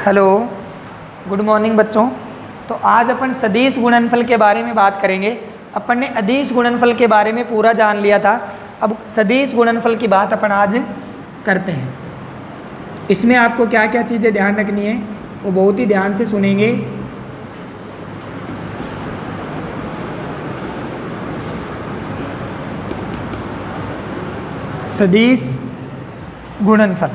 Hello, good morning बच्चों। तो आज अपन सदिश गुणनफल के बारे में बात करेंगे। अपन ने अदिश गुणनफल के बारे में पूरा जान लिया था। अब सदिश गुणनफल की बात अपन आज करते हैं। इसमें आपको क्या क्या चीज़ें ध्यान रखनी है वो बहुत ही ध्यान से सुनेंगे। सदिश गुणनफल।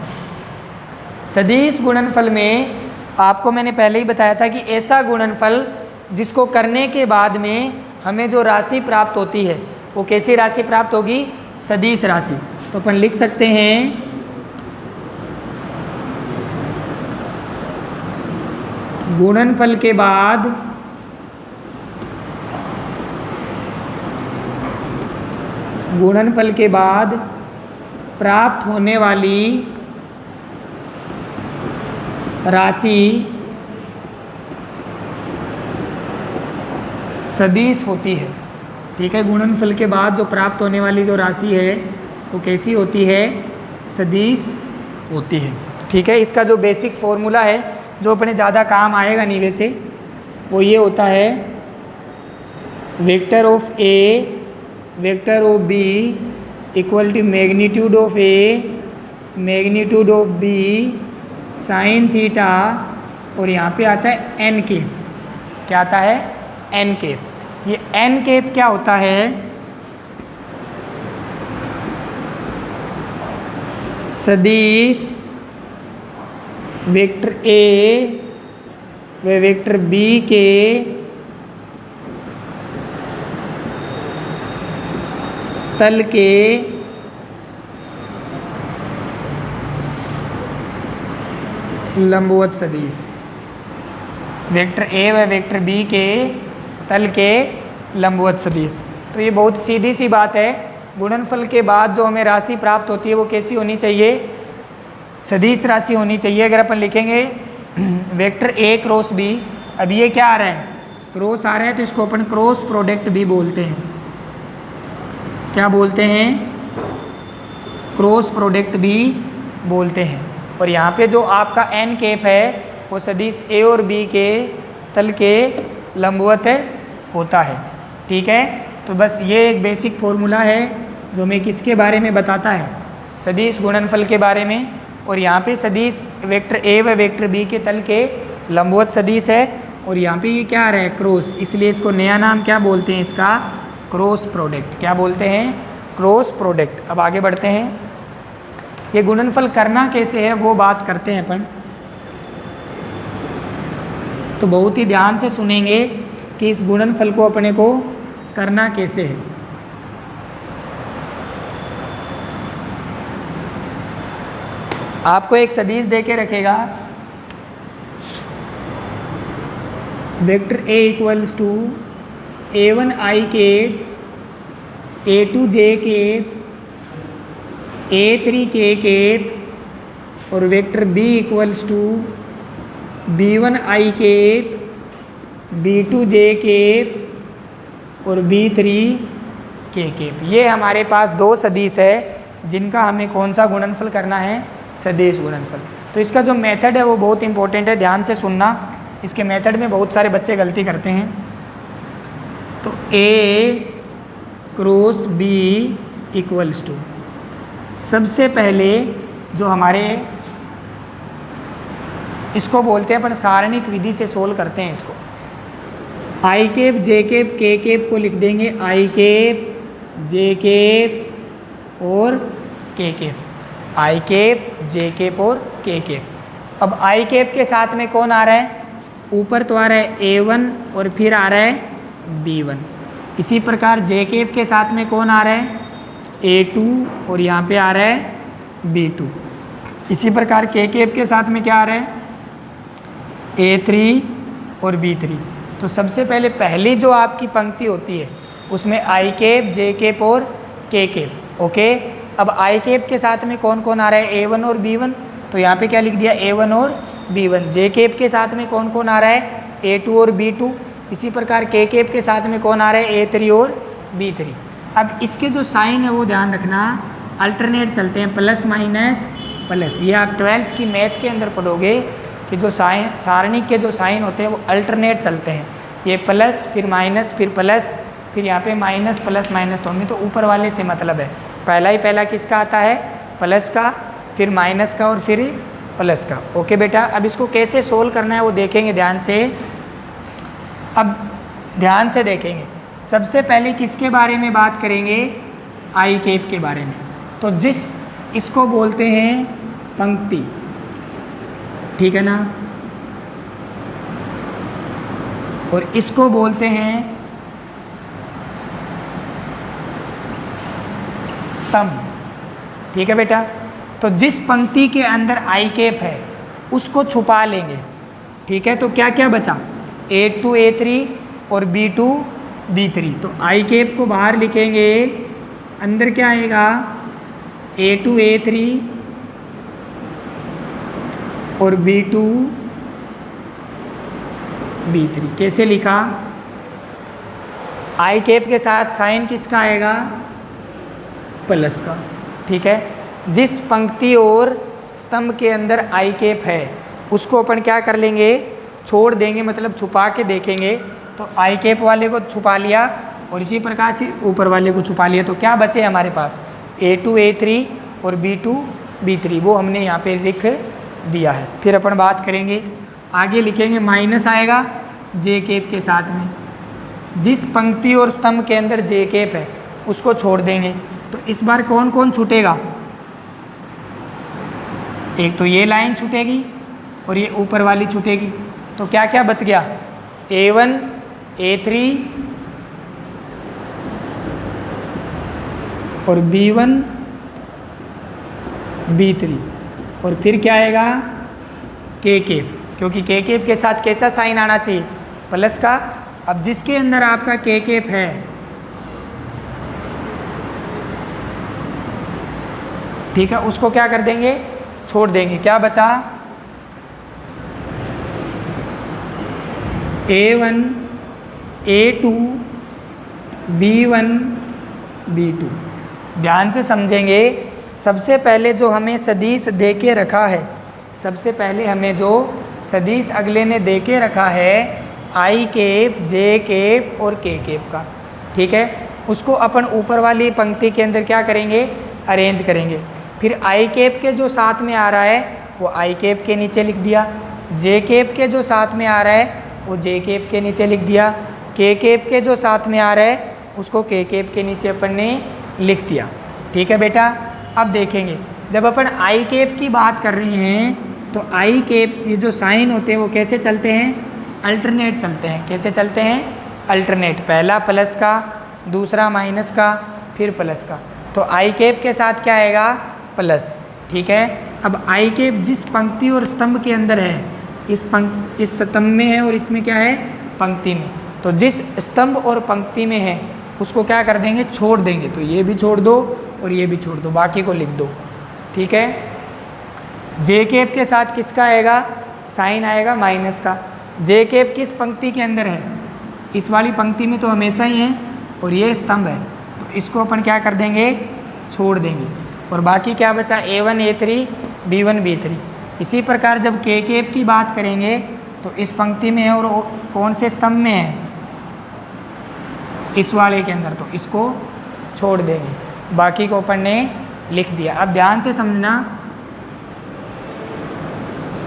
सदिश गुणनफल में आपको मैंने पहले ही बताया था कि ऐसा गुणनफल जिसको करने के बाद में हमें जो राशि प्राप्त होती है वो कैसी राशि प्राप्त होगी? सदिश राशि। तो अपन लिख सकते हैं गुणनफल के बाद प्राप्त होने वाली राशि सदिश होती है। ठीक है, गुणनफल के बाद जो प्राप्त होने वाली जो राशि है वो कैसी होती है? सदिश होती है। ठीक है, इसका जो बेसिक फॉर्मूला है जो अपने ज़्यादा काम आएगा नहीं वैसे, वो ये होता है vector of A vector of B equal to magnitude of A magnitude of B sine theta, और यहाँ पे आता है एन केप। क्या आता है? N cap. ये एन केप क्या होता है? सदिश वेक्टर ए व वेक्टर बी के तल के लंबवत सदिश। वेक्टर ए व वेक्टर बी के तल के लंबवत सदिश। तो ये बहुत सीधी सी बात है। गुणनफल के बाद जो हमें राशि प्राप्त होती है वो कैसी होनी चाहिए? सदिश राशि होनी चाहिए। अगर अपन लिखेंगे वेक्टर ए क्रॉस बी, अब ये क्या आ रहा है? क्रॉस आ रहा है, तो इसको अपन क्रॉस प्रोडक्ट भी बोलते हैं। क्या बोलते हैं? क्रॉस प्रोडक्ट भी बोलते हैं। और यहाँ पे जो आपका एन केप है वो सदिश ए और बी के तल के लंबवत होता है। ठीक है, तो बस ये एक बेसिक फॉर्मूला है जो हमें किसके बारे में बताता है? सदिश गुणनफल के बारे में। और यहाँ पे सदिश वेक्टर ए व वेक्टर बी के तल के लंबवत सदिश है, और यहाँ पे ये क्या आ रहा है? क्रॉस। इसलिए इसको नया नाम क्या बोलते हैं? इसका क्रॉस प्रोडक्ट। क्या बोलते हैं? Cross product. अब आगे बढ़ते हैं। ये गुणनफल करना कैसे है वो बात करते हैं अपन। तो बहुत ही ध्यान से सुनेंगे कि इस गुणनफल को अपने को करना कैसे है। आपको एक सदिश दे के रखेगा vector A equals to A1 i cap A2 j cap A3 k cap और vector B equals to B1 i cap B2 j cap और B3 के केप। ये हमारे पास दो सदिश है जिनका हमें कौन सा गुणनफल करना है? सदिश गुणनफल। तो इसका जो मेथड है वो बहुत इंपॉर्टेंट है, ध्यान से सुनना। इसके मेथड में बहुत सारे बच्चे गलती करते हैं। तो A cross B equals to, सबसे पहले जो हमारे इसको बोलते हैं अपन सारणिक विधि से सोल्व करते हैं इसको। आई cap J cap K cap को लिख देंगे आई केप जे केप और के केप। आई केप जे केप और के केप। अब आई केप के साथ में कौन आ रहा है? ऊपर तो आ रहा है A1 और फिर आ रहा है B1। इसी प्रकार जे केप के साथ में कौन आ रहा है? A2 और यहाँ पे आ रहा है B2। इसी प्रकार के केप के साथ में क्या आ रहा है? A3 और B3। तो सबसे पहले पहली जो आपकी पंक्ति होती है उसमें आई केप जे केप और के केप। ओके, अब आई केप के साथ में कौन कौन आ रहा है? A1 और B1। तो यहाँ पे क्या लिख दिया? A1 और B1। जे केप के साथ में कौन कौन आ रहा है? A2 और B2। इसी प्रकार के केप के साथ में कौन आ रहा है? A3 और B3। अब इसके जो साइन है वो ध्यान रखना, अल्टरनेट चलते हैं, प्लस माइनस प्लस। ये आप 12th की मैथ के अंदर पढ़ोगे कि जो साइन सारणी के जो साइन होते हैं वो अल्टरनेट चलते हैं, ये प्लस फिर माइनस फिर प्लस फिर यहाँ पे माइनस प्लस माइनस, तो हमें तो ऊपर वाले से मतलब है। पहला किसका आता है, प्लस का, फिर माइनस का और फिर प्लस का। ओके बेटा, अब इसको कैसे सोल्व करना है वो देखेंगे ध्यान से। अब ध्यान से देखेंगे, सबसे पहले किसके बारे में बात करेंगे, आई कैप के बारे में। तो इसको बोलते हैं पंक्ति, ठीक है ना, और इसको बोलते हैं स्तंभ, ठीक है बेटा। तो जिस पंक्ति के अंदर आई कैप है उसको छुपा लेंगे, ठीक है। तो क्या क्या बचा, A2 A3 और B2 B3। तो आई कैप को बाहर लिखेंगे, अंदर क्या आएगा, A2 A3 और B2 B3। कैसे लिखा, आई कैप के साथ साइन किसका आएगा, प्लस का, ठीक है। जिस पंक्ति और स्तंभ के अंदर आई कैप है उसको अपन क्या कर लेंगे, छोड़ देंगे, मतलब छुपा के देखेंगे। तो आई कैप वाले को छुपा लिया और इसी प्रकार से ऊपर वाले को छुपा लिया, तो क्या बचे हमारे पास, A2 A3 और B2 B3, वो हमने यहाँ पे लिख दिया है। फिर अपन बात करेंगे, आगे लिखेंगे माइनस आएगा जे कैप के साथ में, जिस पंक्ति और स्तंभ के अंदर जे कैप है उसको छोड़ देंगे। तो इस बार कौन कौन छूटेगा, एक तो ये लाइन छूटेगी और ये ऊपर वाली छूटेगी। तो क्या क्या बच गया, A1 A3 और B1 B3, और फिर क्या आएगा, के कैप, क्योंकि के कैप के साथ कैसा साइन आना चाहिए, प्लस का। अब जिसके अंदर आपका के कैप है, ठीक है, उसको क्या कर देंगे, छोड़ देंगे। क्या बचा, A1 A2 B1 B2। ध्यान से समझेंगे, सबसे पहले जो हमें सदिश दे के रखा है, सबसे पहले हमें जो सदिश अगले ने दे के रखा है, आई कैप जे कैप और के कैप का, ठीक है, उसको अपन ऊपर वाली पंक्ति के अंदर क्या करेंगे, अरेंज करेंगे। फिर आई कैप के जो साथ में आ रहा है वो आई कैप के नीचे लिख दिया, जे कैप के जो साथ में आ रहा है वो जे कैप के नीचे लिख दिया, के कैप के जो साथ में आ रहा है उसको के कैप के नीचे अपन ने लिख दिया, ठीक है बेटा। अब देखेंगे, जब अपन आई कैप की बात कर रहे हैं तो आई कैप ये जो साइन होते हैं वो कैसे चलते हैं, अल्टरनेट चलते हैं। कैसे चलते हैं, अल्टरनेट, पहला प्लस का, दूसरा माइनस का, फिर प्लस का। तो आई कैप के साथ क्या आएगा, प्लस, ठीक है। अब आई कैप जिस पंक्ति और स्तंभ के अंदर है, इस स्तंभ में है और इसमें क्या है, पंक्ति में। तो जिस स्तंभ और पंक्ति में है उसको क्या कर देंगे, छोड़ देंगे। तो ये भी छोड़ दो और ये भी छोड़ दो, बाकी को लिख दो, ठीक है। जे कैप के साथ किसका आएगा, साइन आएगा माइनस का। जे कैप किस पंक्ति के अंदर है, इस वाली पंक्ति में तो हमेशा ही है, और ये स्तंभ है, तो इसको अपन क्या कर देंगे, छोड़ देंगे। और बाकी क्या बचा, A1 A3 B1 B3। इसी प्रकार जब के कैप की बात करेंगे तो इस पंक्ति में है और कौन से स्तंभ में है, इस वाले के अंदर, तो इसको छोड़ देंगे, बाकी को अपन ने लिख दिया। अब ध्यान से समझना,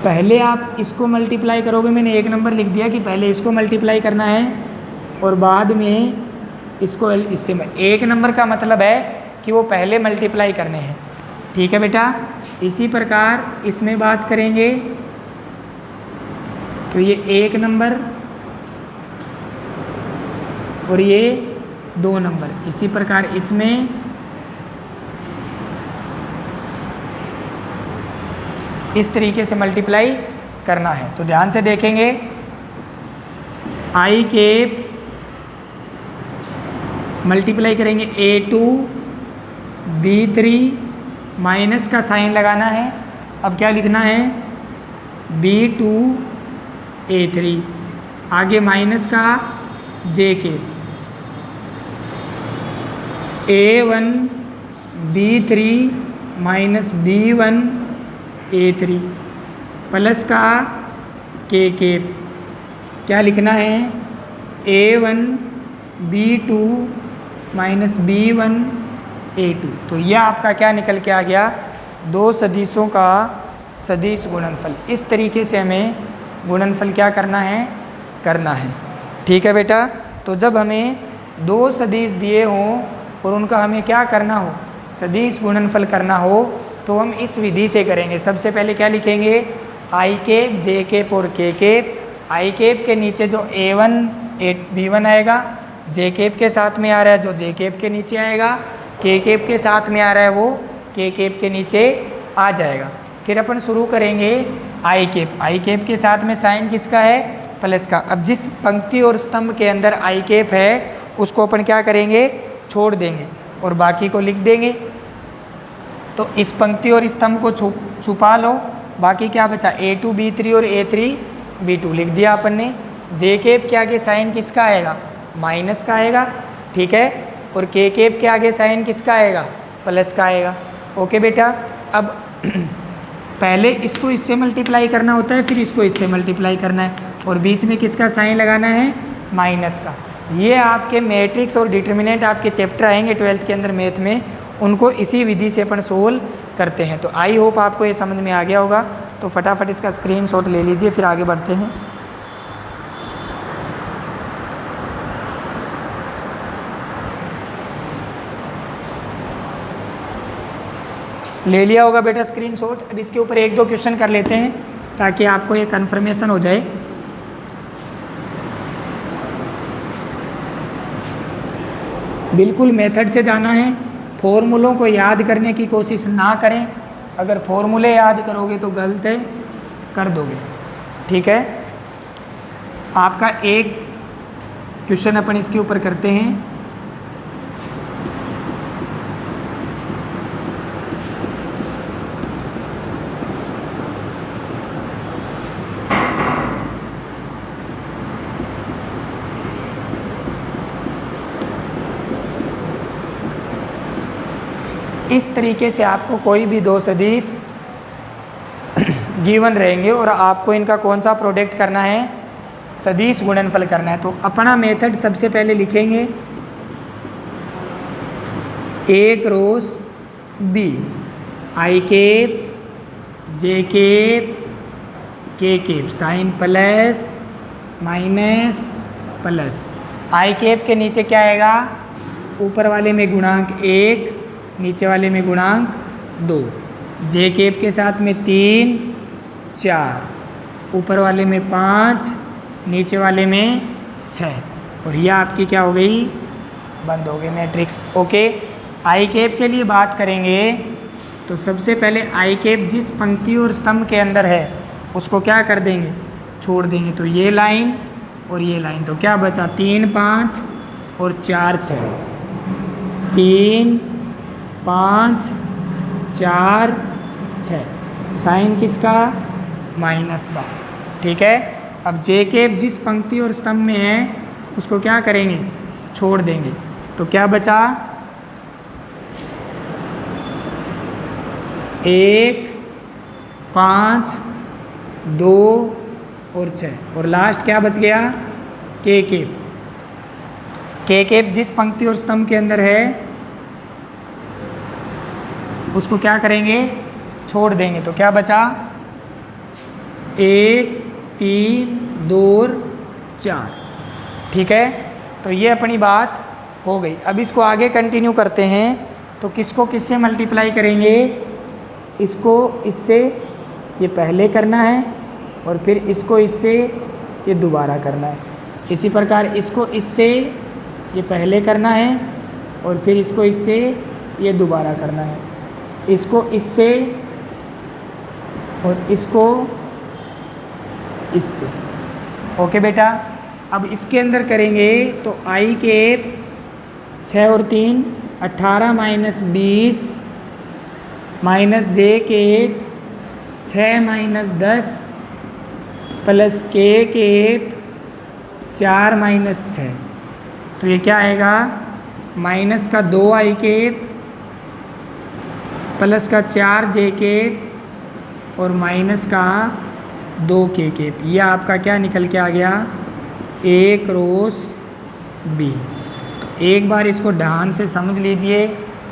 पहले आप इसको मल्टीप्लाई करोगे, मैंने एक नंबर लिख दिया कि पहले इसको मल्टीप्लाई करना है और बाद में इसको, इससे एक नंबर का मतलब है कि वो पहले मल्टीप्लाई करने हैं, ठीक है बेटा। इसी प्रकार इसमें बात करेंगे तो ये एक नंबर और ये 2 नंबर, इसी प्रकार इसमें इस तरीके से मल्टीप्लाई करना है। तो ध्यान से देखेंगे, आई कैप मल्टीप्लाई करेंगे A2 B3, माइनस का साइन लगाना है। अब क्या लिखना है, B2 A3, आगे माइनस का जे cap, A1 B3 minus B1 A3, plus का के केप, क्या लिखना है, A1 B2 minus B1 A2। तो यह आपका क्या निकल के आ गया, दो सदिशों का सदिश गुणनफल। इस तरीके से हमें गुणनफल क्या करना है। ठीक है बेटा। तो जब हमें दो सदिश दिए हों और उनका हमें क्या करना हो, सदिश गुणनफल करना हो, तो हम इस विधि से करेंगे। सबसे पहले क्या लिखेंगे, आई केप, जे केप और के केप। आई केप के नीचे जो A1 B1 आएगा, जे केप के साथ में आ रहा है जो जे केप के नीचे आएगा, के केप के साथ में आ रहा है वो के केप के नीचे आ जाएगा। फिर अपन शुरू करेंगे आई केप। आई केप के साथ में साइन किसका है, प्लस का। अब जिस पंक्ति और स्तंभ के अंदर आई केप है उसको अपन क्या करेंगे, छोड़ देंगे और बाकी को लिख देंगे। तो इस पंक्ति और स्तंभ को छुपा लो, बाकी क्या बचा, A2 B3 और A3 B2 लिख दिया अपन ने। जे केप के आगे साइन किसका आएगा, माइनस का आएगा, ठीक है। और के केप के आगे साइन किसका आएगा, प्लस का आएगा। ओके बेटा। अब पहले इसको इससे मल्टीप्लाई करना होता है, फिर इसको इससे मल्टीप्लाई करना है, और बीच में किसका साइन लगाना है, माइनस का। ये आपके मैट्रिक्स और डिटर्मिनेंट आपके चैप्टर आएंगे 12th के अंदर मैथ में, उनको इसी विधि से अपन सोल्व करते हैं। तो आई होप आपको ये समझ में आ गया होगा। तो फटाफट इसका स्क्रीनशॉट ले लीजिए, फिर आगे बढ़ते हैं। ले लिया होगा बेटा स्क्रीनशॉट। अब इसके ऊपर एक दो क्वेश्चन कर लेते हैं ताकि आपको ये कन्फर्मेशन हो जाए। बिल्कुल मेथड से जाना है, फॉर्मूलों को याद करने की कोशिश ना करें। अगर फॉर्मूले याद करोगे तो गलत है, कर दोगे, ठीक है। आपका एक क्वेश्चन अपन इसके ऊपर करते हैं। इस तरीके से आपको कोई भी दो सदिश गिवन रहेंगे और आपको इनका कौन सा प्रोडक्ट करना है, सदिश गुणनफल करना है। तो अपना मेथड सबसे पहले लिखेंगे, A cross B, I cap, J cap, K cap, sign plus minus plus. I cap के नीचे क्या आएगा, ऊपर वाले में गुणांक 1, नीचे वाले में गुणांक 2। जे केप के साथ में 3 4, ऊपर वाले में 5, नीचे वाले में 6, और यह आपकी क्या हो गई, बंद हो गई मैट्रिक्स। ओके। आई केप के लिए बात करेंगे तो सबसे पहले आई केप जिस पंक्ति और स्तंभ के अंदर है उसको क्या कर देंगे, छोड़ देंगे। तो ये लाइन और ये लाइन, तो क्या बचा, 3 5 और 4 6, 3 5 4 6, साइन किसका, माइनस का, ठीक है। अब जे केप जिस पंक्ति और स्तंभ में है उसको क्या करेंगे, छोड़ देंगे। तो क्या बचा, 1 5 2 और 6, और लास्ट क्या बच गया, के केप। के केप जिस पंक्ति और स्तंभ के अंदर है उसको क्या करेंगे, छोड़ देंगे। तो क्या बचा, 1 3 2 और 4, ठीक है। तो ये अपनी बात हो गई। अब इसको आगे कंटिन्यू करते हैं। तो किसको किससे मल्टीप्लाई करेंगे, इसको इससे ये पहले करना है और फिर इसको इससे ये दोबारा करना है। इसी प्रकार इसको इससे ये पहले करना है और फिर इसको इससे ये दोबारा करना है। इसको इससे और इसको इससे। ओके बेटा। अब इसके अंदर करेंगे तो आई केप 6 और 3 18 minus 20 minus j cap 6 minus 10 plus k cap 4 minus 6। तो ये क्या आएगा, माइनस का 2 आई केप प्लस का 4 जे केप और माइनस का 2 के केप। ये आपका क्या निकल के आ गया, ए क्रॉस बी। तो एक बार इसको ध्यान से समझ लीजिए,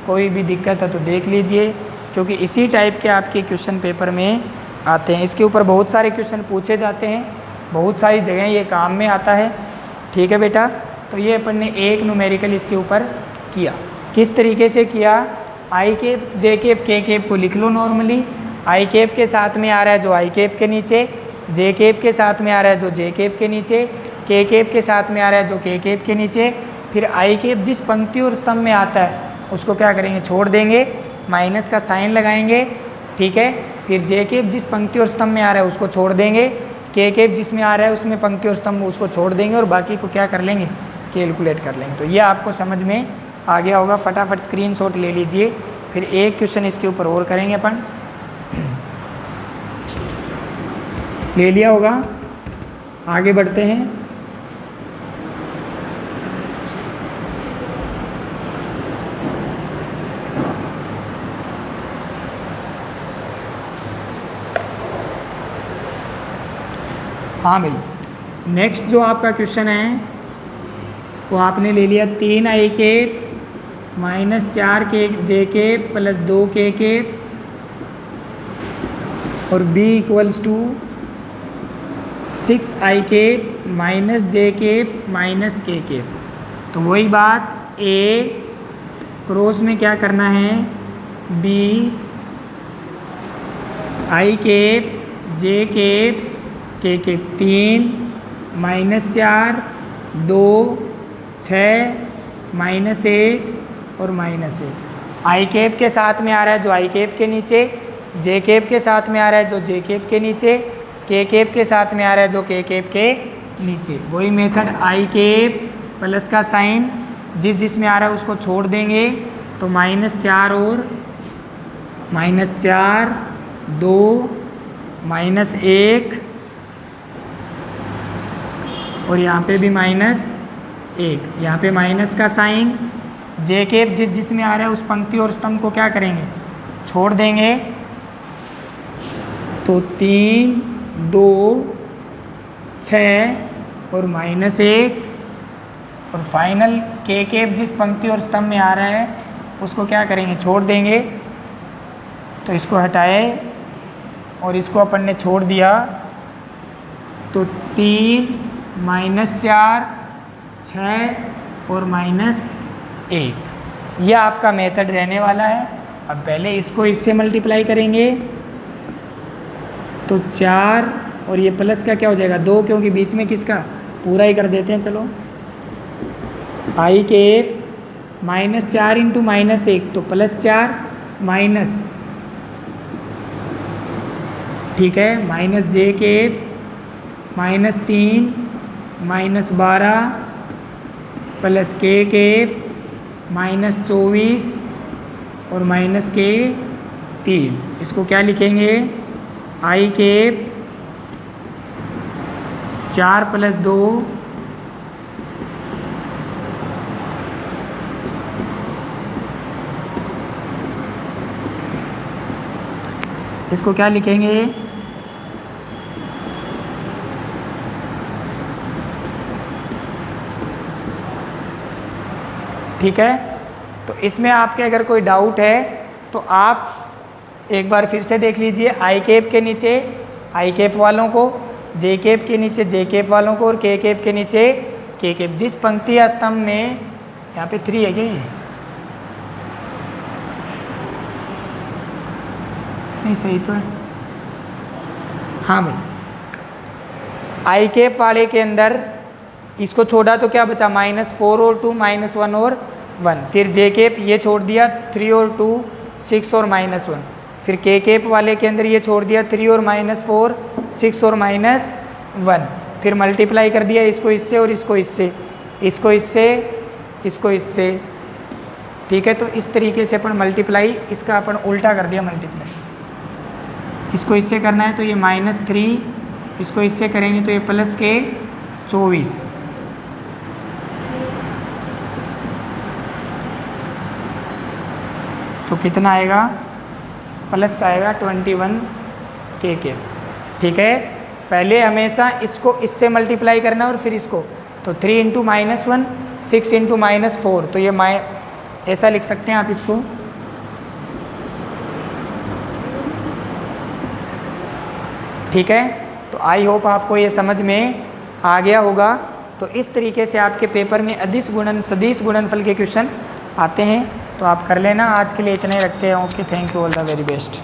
कोई भी दिक्कत है तो देख लीजिए, क्योंकि इसी टाइप के आपके क्वेश्चन पेपर में आते हैं। इसके ऊपर बहुत सारे क्वेश्चन पूछे जाते हैं, बहुत सारी जगह ये काम में आता है। ठीक है बेटा, तो ये अपन ने एक न्यूमेरिकल इसके ऊपर किया। किस तरीके से किया, आई cap J cap K cap को लिख लो नॉर्मली। आई केप के साथ में आ रहा है जो आई केप के नीचे, जे केप के साथ में आ रहा है जो जे केप के नीचे, के केप के साथ में आ रहा है जो के केप के नीचे। फिर आई केप जिस पंक्ति और स्तंभ में आता है उसको क्या करेंगे, छोड़ देंगे, माइनस का साइन लगाएंगे। ठीक है, फिर जे केप जिस पंक्ति और स्तंभ में आ रहा है उसको छोड़ देंगे, के केप जिसमें आ रहा है उसमें पंक्ति और स्तंभ उसको छोड़ देंगे, और बाकी को क्या कर लेंगे, कैलकुलेट कर लेंगे। तो ये आपको समझ में आ गया होगा। फटाफट स्क्रीनशॉट ले लीजिए, फिर एक क्वेश्चन इसके ऊपर और करेंगे अपन। ले लिया होगा, आगे बढ़ते हैं। हाँ भाई, नेक्स्ट जो आपका क्वेश्चन है वो आपने ले लिया 3 आई केप माइनस 4 के जे केप प्लस 2 के केप और b equals to 6 i cap minus j cap minus k cap. तो वही बात, a क्रॉस में क्या करना है, b I cap J cap K cap 3 minus 4 2 6 minus 1 और माइनस 1। आई केप के साथ में आ रहा है जो आई केप के नीचे, जे केप के साथ में आ रहा है जो जे केप के नीचे, के केप के साथ में आ रहा है जो के केप के नीचे। वही मेथड, आई केप प्लस का साइन जिस जिसमें आ रहा है उसको छोड़ देंगे, तो -4 और -4 2 -1 और यहाँ पे भी -1। यहाँ पे माइनस का साइन, जे केप जिस जिसमें आ रहा है उस पंक्ति और स्तंभ को क्या करेंगे, छोड़ देंगे। तो 3 2 6 और -1 और फाइनल के केप जिस पंक्ति और स्तंभ में आ रहा है उसको क्या करेंगे, छोड़ देंगे। तो इसको हटाए और इसको अपन ने छोड़ दिया, तो 3 -4 6 और -1। यह आपका मेथड रहने वाला है। अब पहले इसको इससे मल्टीप्लाई करेंगे, तो 4 और ये प्लस का क्या हो जाएगा 2, क्योंकि बीच में किसका, पूरा ही कर देते हैं। चलो, आई केप -4 इंटू -1 तो +4 माइनस, ठीक है, minus j cap -3 -12 plus k cap -24 और -3। इसको क्या लिखेंगे, आई केप 4 + 2 इसको क्या लिखेंगे, ठीक है। तो इसमें आपके अगर कोई डाउट है तो आप एक बार फिर से देख लीजिए। आई केप के नीचे आई केप वालों को, जे केप के नीचे जे केप वालों को और के केप के नीचे के केप। जिस पंक्ति या स्तंभ में, यहाँ पे 3 है क्या ये, नहीं सही तो है, हाँ भाई, आई केप वाले के अंदर इसको छोड़ा तो क्या बचा, -4 और 2 -1 और 1। फिर जे केप ये छोड़ दिया, 3 और 2 6 और -1। फिर के केप वाले के अंदर ये छोड़ दिया, 3 और -4 6 और -1। फिर मल्टीप्लाई कर दिया इसको इससे और इसको इससे, इसको इससे, इसको इससे, ठीक है। तो इस तरीके से अपन मल्टीप्लाई, इसका अपन उल्टा कर दिया मल्टीप्लाई। इसको इससे करना है तो ये -3, इसको इससे करेंगे तो ये प्लस के 24। तो कितना आएगा, प्लस का आएगा 21 के, ठीक है। पहले हमेशा इसको इससे मल्टीप्लाई करना और फिर इसको, तो 3 इंटू -1 6 इंटू -4, तो ये ऐसा लिख सकते हैं आप इसको। ठीक है, तो आई होप आपको ये समझ में आ गया होगा। तो इस तरीके से आपके पेपर में अदिश गुणन सदिश गुणनफल के क्वेश्चन आते हैं, तो आप कर लेना। आज के लिए इतने रखते हैं। Okay, thank you, all the very best.